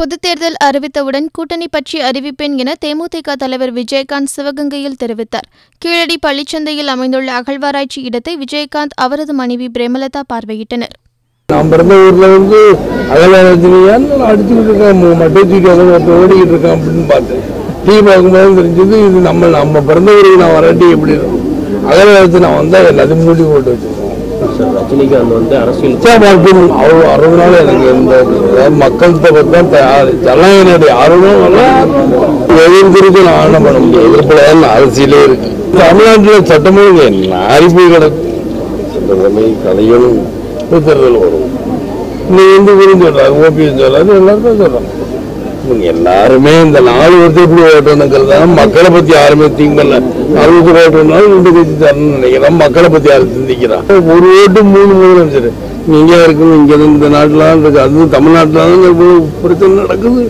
பொதுத் தேர்தல் அறிவித்தவுடன் கூட்டணி பற்றி அறிவிப்பேன் என தேமுதிக தலைவர் விஜயகாந்த் சிவகங்கையில் தெரிவித்தார். கீழடி பள்ளிச்சந்தையில் அமைந்துள்ள அகழ்வாராய்ச்சி இடத்தை விஜயகாந்த் அவரது மனைவி பிரேமலதா பார்வையிட்டனர். நான் பிறந்த ஊர்ல அடிச்சுக்கிட்டு இருக்கேன், மட்டை தூக்கி ஓடிக்கிட்டு இருக்கேன் அப்படின்னு பார்த்தேன். டீ பார்க்கும்போது தெரிஞ்சது இது நம்ம பிறந்த ஊருக்கு நான் வரட்டி எப்படி இருக்கும். அகழ்வாராய்ச்சி நான் வந்தா எல்லாத்தையும் மூடி போட்டு வச்சிருக்கேன். ரஜினிகாந்த் வந்து அரசியல் அவ்வளவு ஆர்வம்னால எனக்கு இந்த மக்கள்கிட்ட ஜனநாயகனுடைய ஆர்வம் எதிர்த்து நான் ஆணம் பண்ண முடியும். எதிர்ப்புல அரசியலே இருக்கு. தமிழ்நாட்டில் சட்டமொழி அரிப்பை கிடக்கும். சட்டமொழி கலையும் தேர்தல் வரும். நீ வந்து விரும்பி சொல்றாரு, ஓபிஎஸ் சொல்றாரு, எல்லாருக்கும் சொல்றாங்க. எல்லாருமே இந்த 4 வருஷம் எப்படி ஓட்டணுங்கிறத மக்களை பத்தி யாருமே திங்க் பண்ணல. 60 ஓட்டுனாலும் 2 கட்சி தரணும்னு நினைக்கிறேன். மக்களை பத்தி யாரும் சிந்திக்கிறான். ஒரு ஓட்டு 3 முதலமைச்சர் இங்க இருக்கணும். இங்க இந்த நாட்டுல இருக்கு, அதுவும் தமிழ்நாட்டுல பிரச்சனை நடக்குது.